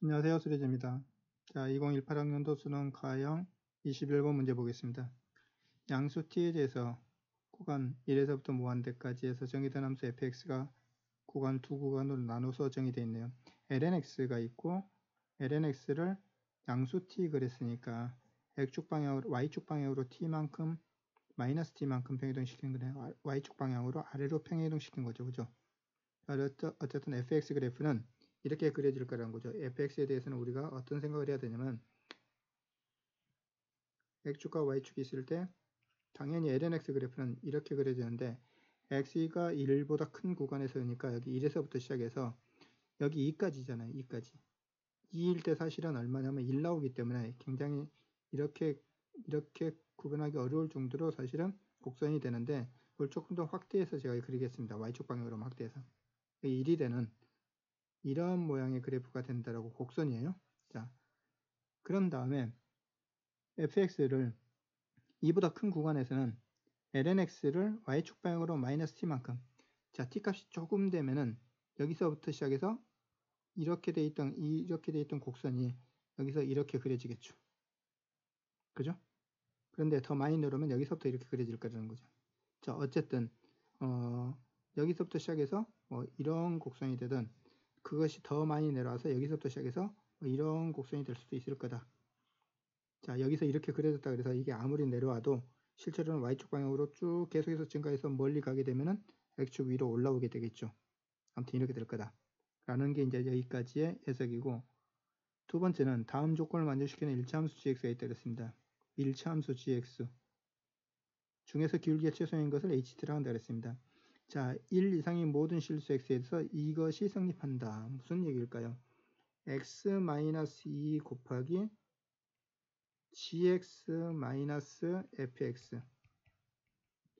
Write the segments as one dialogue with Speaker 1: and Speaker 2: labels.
Speaker 1: 안녕하세요. 수리제입니다. 자, 2018학년도 수능 과형 21번 문제 보겠습니다. 양수 t에 대해서 구간 1에서부터 무한대까지 해서 정의된 함수 fx가 구간 두 구간으로 나눠서 정의되어 있네요. lnx가 있고 lnx를 양수 t 그랬으니까 x축 방향으로 y축 방향으로 t만큼 마이너스 t만큼 평이동시키는 거네요. y축 방향으로 아래로 평이동시킨 거죠. 그죠? 어쨌든 fx 그래프는 이렇게 그려질 거라는 거죠. fx에 대해서는 우리가 어떤 생각을 해야 되냐면 x축과 y축이 있을 때 당연히 lnx 그래프는 이렇게 그려지는데 x가 1보다 큰 구간에서니까 여기 1에서부터 시작해서 여기 2까지잖아요. 2까지. 2일 때 사실은 얼마냐면 1 나오기 때문에 굉장히 이렇게 구분하기 어려울 정도로 사실은 곡선이 되는데 그걸 조금 더 확대해서 제가 그리겠습니다. y축 방향으로 확대해서 1이 되는 이런 모양의 그래프가 된다라고 곡선이에요. 자, 그런 다음에 fx를 2보다 큰 구간에서는 lnx를 y축 방향으로 마이너스 t만큼, 자, t값이 조금 되면은 여기서부터 시작해서 이렇게 돼 있던 곡선이 여기서 이렇게 그려지겠죠. 그죠? 그런데 더 많이 내려오면 여기서부터 이렇게 그려질 거라는 거죠. 자, 어쨌든 여기서부터 시작해서 이런 곡선이 되든 그것이 더 많이 내려와서 여기서부터 시작해서 이런 곡선이 될 수도 있을 거다. 자, 여기서 이렇게 그려졌다 그래서 이게 아무리 내려와도 실제로는 y축 방향으로 쭉 계속해서 증가해서 멀리 가게 되면은 x축 위로 올라오게 되겠죠. 아무튼 이렇게 될 거다 라는 게 이제 여기까지의 해석이고, 두 번째는 다음 조건을 만족시키는 1차 함수 gx가 있다 그랬습니다. 1차 함수 gx 중에서 기울기가 최소인 것을 ht라고 한다 그랬습니다. 자, 1 이상의 모든 실수 x에 대해서 이것이 성립한다. 무슨 얘기일까요? x-2 곱하기 gx-fx,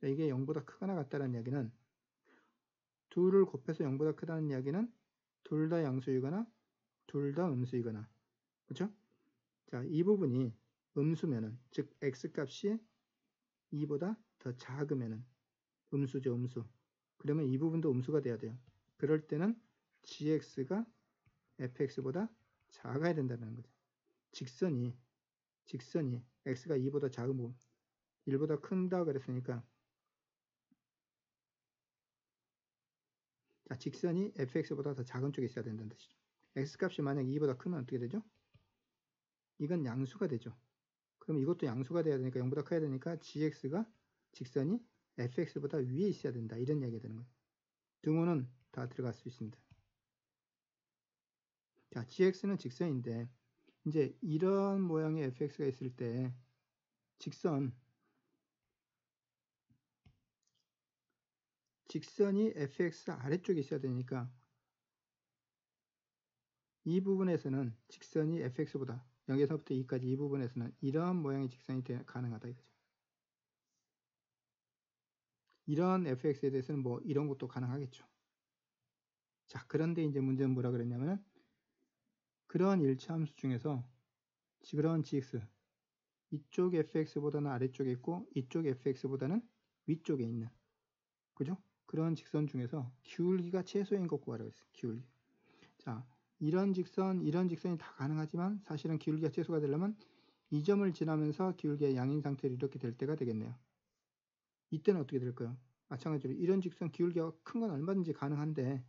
Speaker 1: 이게 0보다 크거나 같다는 이야기는, 둘을 곱해서 0보다 크다는 이야기는 둘 다 양수이거나 둘 다 음수이거나, 그렇죠? 자, 이 부분이 음수면은, 즉 x값이 2보다 더 작으면은 음수죠. 음수. 그러면 이 부분도 음수가 돼야 돼요. 그럴 때는 gx가 fx보다 작아야 된다는 거죠. 직선이 x가 2보다 작은 부분, 1보다 큰다 그랬으니까, 자, 직선이 fx보다 더 작은 쪽에 있어야 된다는 뜻이죠. x값이 만약 2보다 크면 어떻게 되죠? 이건 양수가 되죠. 그럼 이것도 양수가 돼야 되니까 0보다 커야 되니까 gx가 직선이 fx보다 위에 있어야 된다. 이런 이야기가 되는 거예요. 등호는 다 들어갈 수 있습니다. 자, gx는 직선인데 이제 이런 모양의 fx가 있을 때 직선이 fx 아래쪽에 있어야 되니까 이 부분에서는 직선이 fx보다 0에서부터 2까지 이 부분에서는 이런 모양의 직선이 가능하다 이거죠. 이런 fx에 대해서는 뭐 이런 것도 가능하겠죠. 자, 그런데 이제 문제는 뭐라 그랬냐면 그런 1차 함수 중에서 그런 gx, 이쪽 fx보다는 아래쪽에 있고 이쪽 fx보다는 위쪽에 있는, 그죠? 그런 직선 중에서 기울기가 최소인 것 구하라고 했어요. 기울기. 자, 이런 직선이 다 가능하지만 사실은 기울기가 최소가 되려면 이 점을 지나면서 기울기의 양인 상태로 이렇게 될 때가 되겠네요. 이때는 어떻게 될까요? 마찬가지로 이런 직선 기울기가 큰 건 얼마든지 가능한데,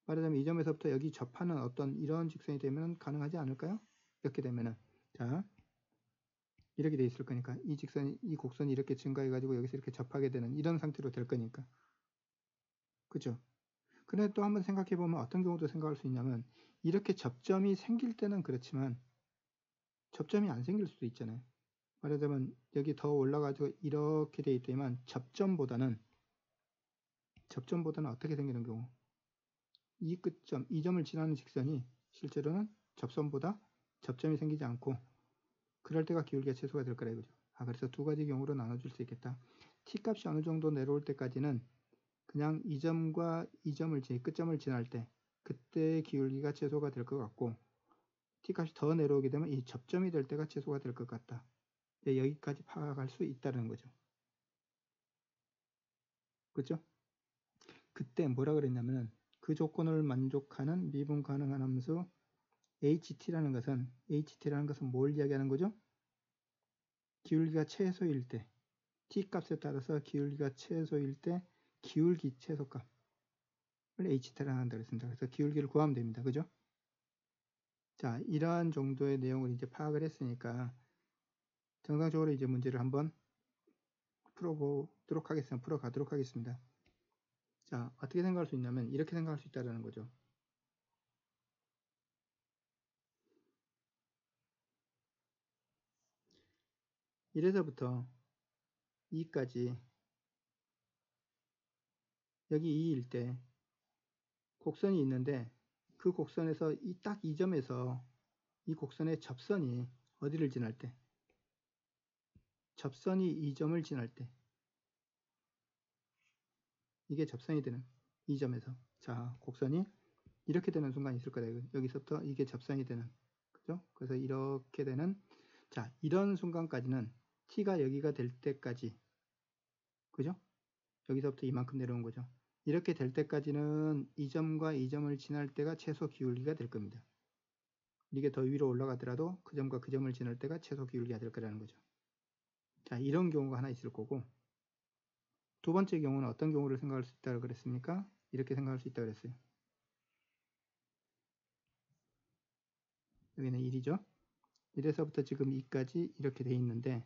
Speaker 1: 말하자면 이 점에서부터 여기 접하는 어떤 이런 직선이 되면 가능하지 않을까요? 이렇게 되면은, 자, 이렇게 돼 있을 거니까 이 곡선이 이렇게 증가해 가지고 여기서 이렇게 접하게 되는 이런 상태로 될 거니까, 그죠? 근데 또 한번 생각해 보면 어떤 경우도 생각할 수 있냐면, 이렇게 접점이 생길 때는 그렇지만 접점이 안 생길 수도 있잖아요. 말하자면 여기 더 올라가지고 이렇게 돼 있지만 접점보다는 어떻게 생기는 경우, 이 끝점, 이 점을 지나는 직선이 실제로는 접점이 생기지 않고 그럴 때가 기울기가 최소가 될 거라 이거죠. 그래서 두 가지 경우로 나눠줄 수 있겠다. t값이 어느 정도 내려올 때까지는 그냥 이 점과 이 점을 끝점을 지날 때 그때 기울기가 최소가 될 것 같고, t값이 더 내려오게 되면 이 접점이 될 때가 최소가 될 것 같다. 네, 여기까지 파악할 수 있다는 거죠. 그죠? 그때 뭐라 그랬냐면은 그 조건을 만족하는 미분 가능한 함수 HT라는 것은 뭘 이야기하는 거죠? 기울기가 최소일 때, T값에 따라서 기울기가 최소일 때 기울기 최소값을 HT라고 한다고 했습니다. 그래서 기울기를 구하면 됩니다. 그죠? 자, 이러한 정도의 내용을 이제 파악을 했으니까 정상적으로 이제 문제를 한번 풀어가도록 하겠습니다. 자, 어떻게 생각할 수 있냐면 이렇게 생각할 수 있다는 거죠. 이래서부터 2까지 여기 2일 때 곡선이 있는데 그 곡선에서 딱 이 점에서 이 곡선의 접선이 어디를 지날 때? 접선이 이 점을 지날 때 이게 접선이 되는 이 점에서 자, 곡선이 이렇게 되는 순간이 있을 거다. 여기서부터 이게 접선이 되는 그죠? 그래서 이렇게 되는 자, 이런 순간까지는 t가 여기가 될 때까지 그죠? 여기서부터 이만큼 내려온 거죠. 이렇게 될 때까지는 이 점과 이 점을 지날 때가 최소 기울기가 될 겁니다. 이게 더 위로 올라가더라도 그 점과 그 점을 지날 때가 최소 기울기가 될 거라는 거죠. 자, 이런 경우가 하나 있을 거고 두 번째 경우는 어떤 경우를 생각할 수 있다고 그랬습니까? 이렇게 생각할 수 있다고 그랬어요. 여기는 1이죠. 1에서부터 지금 2까지 이렇게 돼 있는데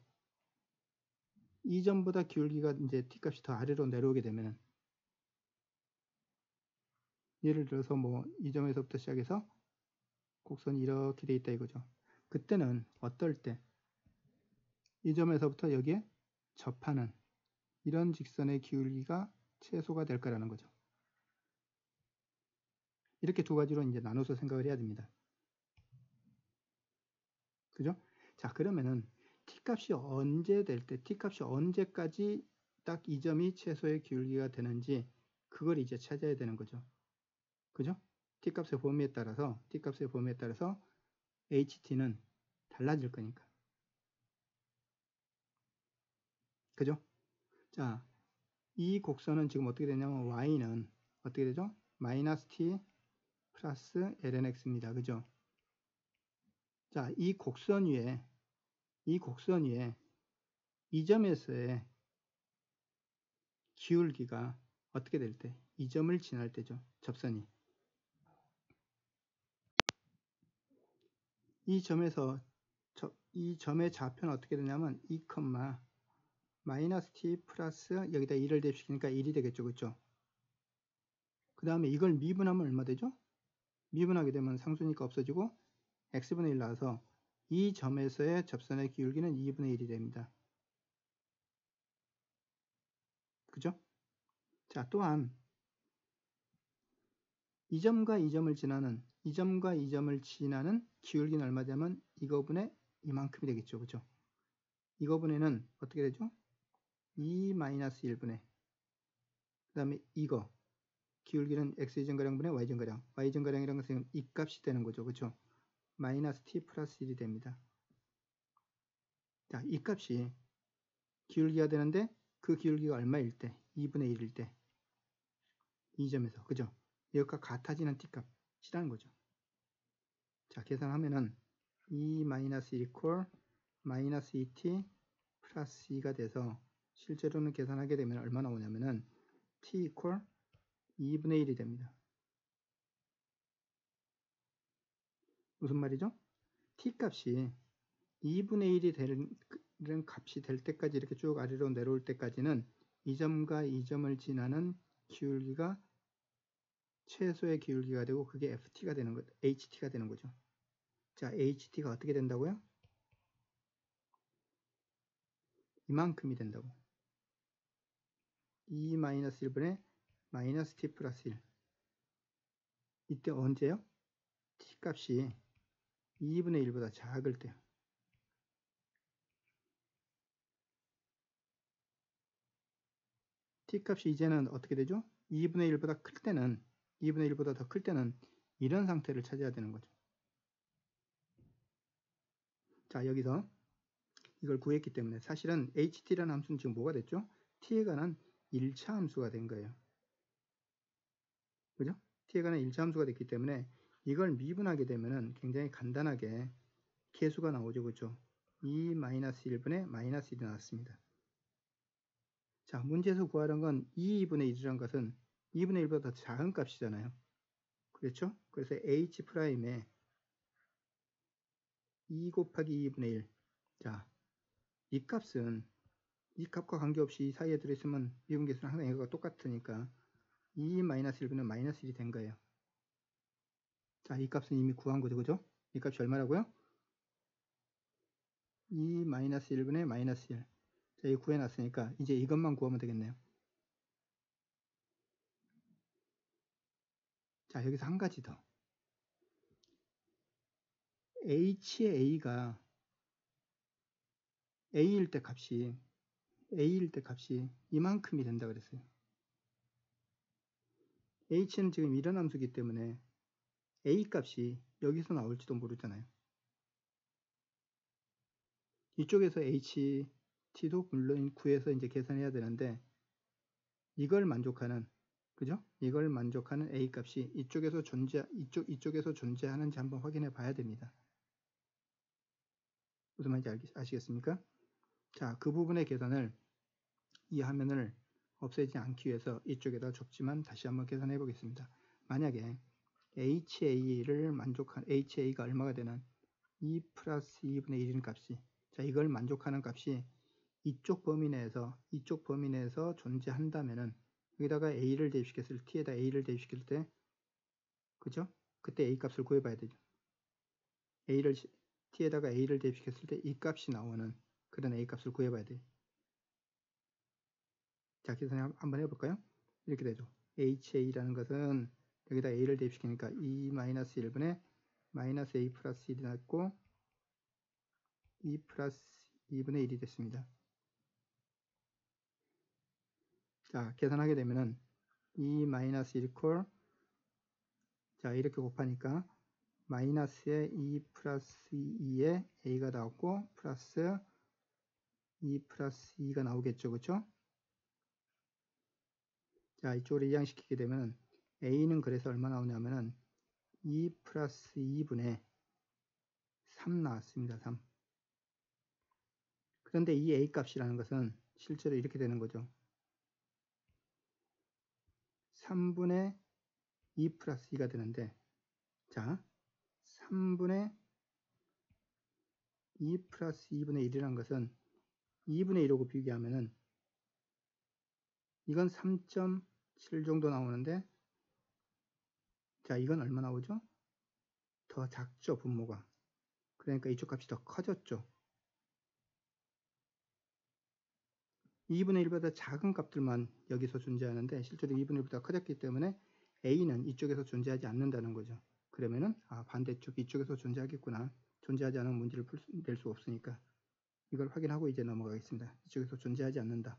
Speaker 1: 이 점보다 기울기가 이제 t값이 더 아래로 내려오게 되면 예를 들어서 뭐 이 점에서부터 시작해서 곡선이 이렇게 돼 있다 이거죠. 그때는 어떨 때 이 점에서부터 여기에 접하는 이런 직선의 기울기가 최소가 될 거라는 거죠. 이렇게 두 가지로 이제 나눠서 생각을 해야 됩니다. 그죠? 자, 그러면은 t값이 언제 될 때, t값이 언제까지 딱 이 점이 최소의 기울기가 되는지 그걸 이제 찾아야 되는 거죠. 그죠? t값의 범위에 따라서 ht는 달라질 거니까. 그죠? 자, 이 곡선은 지금 어떻게 되냐면 y는 어떻게 되죠? 마이너스 t 플러스 lnx입니다. 그죠? 자, 이 곡선 위에 이 점에서의 기울기가 어떻게 될 때? 이 점을 지날 때죠. 접선이. 이 점에서 이 점의 좌표는 어떻게 되냐면 2, 마이너스 t 플러스 여기다 1을 대입시키니까 1이 되겠죠. 그렇죠? 그 다음에 이걸 미분하면 얼마 되죠? 미분하게 되면 상수니까 없어지고 x분의 1 나와서 이 점에서의 접선의 기울기는 2분의 1이 됩니다. 그죠? 자, 또한 이 점과 이 점을 지나는 기울기는 얼마 되면 이거분의 이만큼이 되겠죠. 그죠? 이거분에는 어떻게 되죠? 2-1분의 그 다음에 이거 기울기는 x제곱가량분의 y제곱가량 y제곱가량이라는 것은 이 값이 되는 거죠. 그렇죠? 마이너스 t 플러스 1이 됩니다. 자, 이 값이 기울기가 되는데 그 기울기가 얼마일 때? 2분의 1일 때 이 점에서 그죠? 이것과 같아지는 t값이라는 거죠. 자, 계산하면은 2-1 이퀄 마이너스 2t 플러스 2가 돼서 실제로는 계산하게 되면 얼마 나오냐면은 t 이퀄 2분의 1이 됩니다. 무슨 말이죠? t값이 2분의 1이 되는 값이 될 때까지 이렇게 쭉 아래로 내려올 때까지는 이 점과 이 점을 지나는 기울기가 최소의 기울기가 되고 그게 ft가 되는 것, ht가 되는 거죠. 자, ht가 어떻게 된다고요? 이만큼이 된다고. 2-1분의 마이너스 t 플러스 1. 이때 언제요? t값이 2분의 1보다 작을 때요. t값이 이제는 어떻게 되죠? 2분의 1보다 클 때는 2분의 1보다 더 클 때는 이런 상태를 찾아야 되는 거죠. 자, 여기서 이걸 구했기 때문에 사실은 ht라는 함수는 지금 뭐가 됐죠? t에 관한 1차 함수가 된 거예요. 그죠? t에 관한 1차 함수가 됐기 때문에 이걸 미분하게 되면은 굉장히 간단하게 계수가 나오죠. 그죠? 2-1분의 -1이 나왔습니다. 자, 문제에서 구하는 건 2분의 1이라는 것은 2분의 1보다 더 작은 값이잖아요. 그렇죠? 그래서 h'에 2 곱하기 2분의 1. 자, 이 값은 이 값과 관계없이 이 사이에 들어있으면 미분계수는 항상 이거가 똑같으니까 2-1분의 -1이 된 거예요. 자, 이 값은 이미 구한 거죠. 그죠? 이 값이 얼마라고요? 2-1분의 -1. 자, 이 구해놨으니까 이제 이것만 구하면 되겠네요. 자, 여기서 한 가지 더. h의 a가 a일 때 값이 이만큼이 된다 그랬어요. h는 지금 이런 함수이기 때문에 a 값이 여기서 나올지도 모르잖아요. 이쪽에서 ht도 물론 구해서 이제 계산해야 되는데 이걸 만족하는, 그죠? 이걸 만족하는 a 값이 이쪽에서 존재하는지 한번 확인해 봐야 됩니다. 무슨 말인지 아시겠습니까? 자, 그 부분의 계산을 이 화면을 없애지 않기 위해서 이쪽에다 줬지만 다시 한번 계산해 보겠습니다. 만약에 HA를 만족한 HA가 얼마가 되는 2 플러스 2분의 1인 값이, 자, 이걸 만족하는 값이 이쪽 범위 내에서 존재한다면은 여기다가 A를 대입시켰을 때, T에다 A를 대입시킬 때, 그죠? 그때 A 값을 구해봐야 되죠. T에다가 A를 대입시켰을 때 이 값이 나오는 그런 A 값을 구해봐야 돼요. 자, 계산 한번 해볼까요? 이렇게 되죠. HA라는 것은 여기다 A를 대입시키니까 2-1분의 -A 플러스 1이 났고 2 플러스 2분의 1이 됐습니다. 자, 계산하게 되면은 2-1 이퀄, 자, 이렇게 곱하니까 마이너스의 2 플러스 2에 A가 나왔고 플러스 2 플러스 2가 나오겠죠. 그쵸? 자, 이쪽으로 이항시키게 되면 A는 그래서 얼마 나오냐면은 2 플러스 2분의 3 나왔습니다. 3. 그런데 이 A 값이라는 것은 실제로 이렇게 되는 거죠. 3분의 2 플러스 2가 되는데, 자, 3분의 2 플러스 2분의 1이라는 것은 2분의 1하고 비교하면은 이건 3.7 정도 나오는데, 자, 이건 얼마 나오죠? 더 작죠, 분모가. 그러니까 이쪽 값이 더 커졌죠. 2분의 1보다 작은 값들만 여기서 존재하는데 실제로 2분의 1보다 커졌기 때문에 A는 이쪽에서 존재하지 않는다는 거죠. 그러면은 반대쪽 이쪽에서 존재하겠구나. 존재하지 않은 문제를 낼 수 없으니까 이걸 확인하고 이제 넘어가겠습니다. 이쪽에서 존재하지 않는다.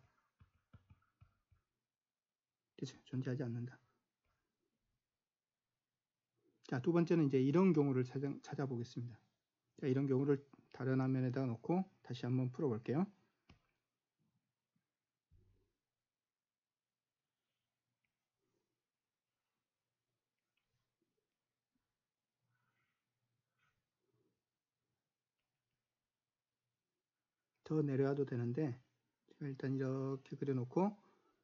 Speaker 1: 그렇죠? 존재하지 않는다. 자, 두 번째는 이제 이런 경우를 찾아보겠습니다. 자, 이런 경우를 다른 화면에다 놓고 다시 한번 풀어볼게요. 더 내려와도 되는데 제가 일단 이렇게 그려놓고,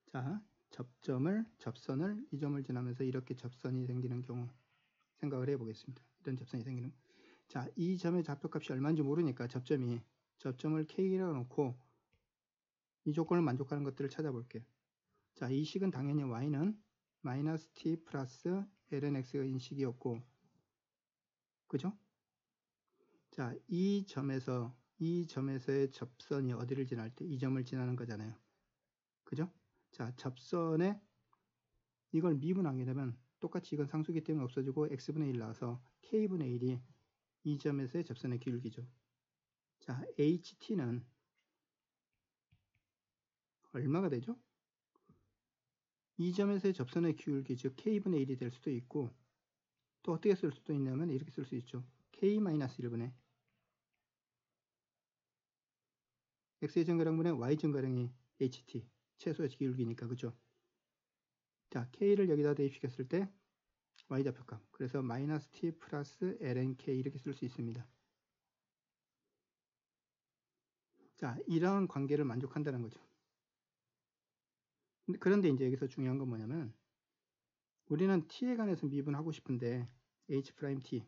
Speaker 1: 자, 접선을 이 점을 지나면서 이렇게 접선이 생기는 경우 생각을 해보겠습니다. 이런 접선이 생기는, 자, 이 점의 좌표값이 얼마인지 모르니까 접점을 K라고 놓고 이 조건을 만족하는 것들을 찾아볼게요. 자, 이 식은 당연히 Y는 마이너스 T 플러스 ln X가 인식이었고, 그죠? 자, 이 점에서의 접선이 어디를 지날 때 이 점을 지나는 거잖아요. 그죠? 자, 접선에 이걸 미분하게 되면 똑같이 이건 상수기 때문에 없어지고 x분의 1 나와서 k분의 1이 이 점에서의 접선의 기울기죠. 자, ht는 얼마가 되죠? 이 점에서의 접선의 기울기, 즉 k분의 1이 될 수도 있고, 또 어떻게 쓸 수도 있냐면 이렇게 쓸 수 있죠. k-1분의 x의 증가량분의 y 증가량이 ht, 최소의 기울기니까, 그죠? 자, k를 여기다 대입시켰을 때 y좌표값. 그래서 마이너스 t 플러스 lnk 이렇게 쓸 수 있습니다. 자, 이런 관계를 만족한다는 거죠. 그런데 이제 여기서 중요한 건 뭐냐면 우리는 t에 관해서 미분하고 싶은데 h't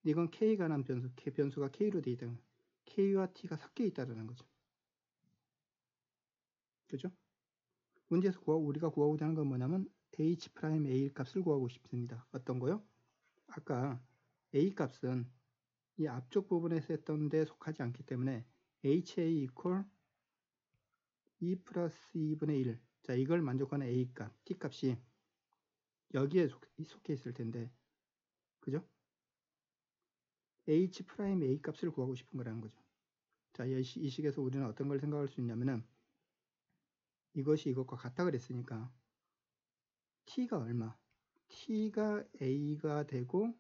Speaker 1: 이건 k에 관한 변수, 변수가 k로 되어 있다. k와 t가 섞여 있다는 거죠. 그죠? 문제에서 우리가 구하고자 하는 건 뭐냐면 h'a의 값을 구하고 싶습니다. 어떤 거요? 아까 a 값은 이 앞쪽 부분에서 했던 데 속하지 않기 때문에 ha equal 2 플러스 2분의 1. 자, 이걸 만족하는 a 값, t 값이 여기에 속해 있을 텐데, 그죠? h'a의 값을 구하고 싶은 거라는 거죠. 자, 이 식에서 우리는 어떤 걸 생각할 수 있냐면은 이것이 이것과 같다 그랬으니까 t가 얼마? t가 a가 되고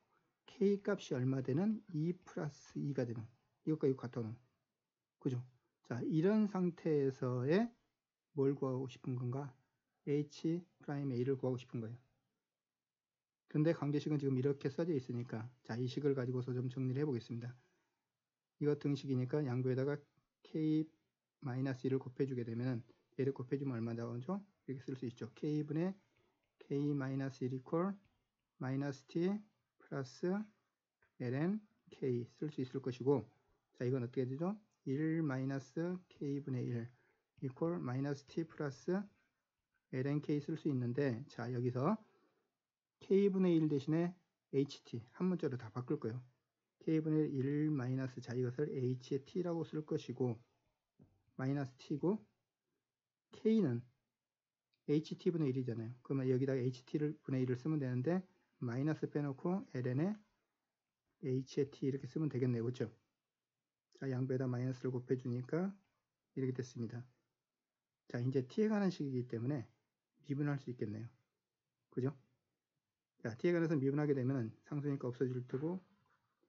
Speaker 1: k 값이 얼마 되는 2 플러스 2가 되는 이것과 이거 같아는 그죠? 자, 이런 상태에서의 뭘 구하고 싶은 건가? h'a를 구하고 싶은 거예요. 근데 관계식은 지금 이렇게 써져 있으니까 자, 이 식을 가지고서 좀 정리를 해 보겠습니다. 이거 등식이니까 양부에다가 k-1을 곱해주게 되면 얘를 곱해주면 얼마 나오죠? 이렇게 쓸 수 있죠. k분의 k-1 equal 마이너스 t 플러스 ln k 쓸 수 있을 것이고 자, 이건 어떻게 되죠? 1 마이너스 k분의 1 equal 마이너스 t 플러스 ln k 쓸 수 있는데 자, 여기서 k분의 1 대신에 ht 한 문자로 다 바꿀 거예요. k분의 1 마이너스 자, 이것을 h의 t라고 쓸 것이고 마이너스 t고 k는 ht분의 1이잖아요. 그러면 여기다가 ht분의 1을 쓰면 되는데 마이너스 빼놓고 ln에 h의 t 이렇게 쓰면 되겠네요. 그렇죠? 자, 양배에다 마이너스를 곱해주니까 이렇게 됐습니다. 자, 이제 t에 관한 식이기 때문에 미분할 수 있겠네요. 그죠? 자, t에 관해서 미분하게 되면 상수니까 없어질 테고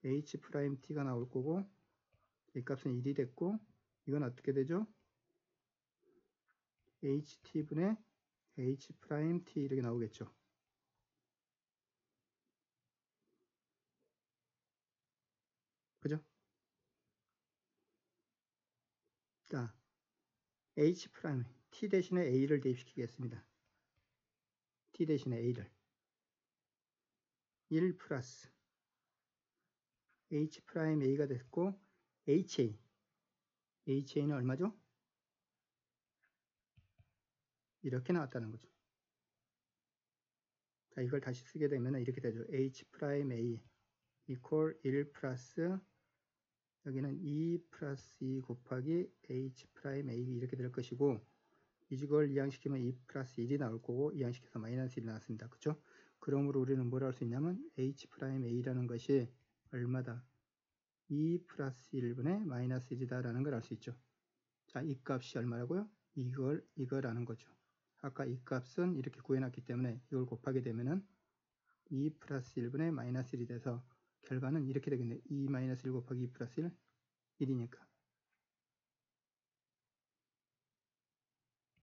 Speaker 1: h't가 나올 거고 이 값은 1이 됐고 이건 어떻게 되죠? ht분의 h't 이렇게 나오겠죠. 그죠? 자, h', t 대신에 a를 대입시키겠습니다. t 대신에 a를 1 플러스 h'a가 됐고 ha는 얼마죠? 이렇게 나왔다는 거죠. 자, 이걸 다시 쓰게 되면 이렇게 되죠. h'a equal 1 플러스 여기는 2 플러스 2 곱하기 h'a 이렇게 될 것이고 이걸 이항시키면 2 플러스 1이 나올 거고 이항시켜서 마이너스 1이 나왔습니다. 그렇죠? 그러므로 우리는 뭘 할 수 있냐면 h'a라는 것이 얼마다? 2 플러스 1분의 마이너스 1이다 라는 걸 알 수 있죠. 자, 이 값이 얼마라고요? 이거라는 거죠. 아까 이 값은 이렇게 구해놨기 때문에 이걸 곱하게 되면은 2 플러스 1분의 마이너스 1이 돼서 결과는 이렇게 되겠네요. 2 마이너스 1 곱하기 2 플러스 1, 1이니까.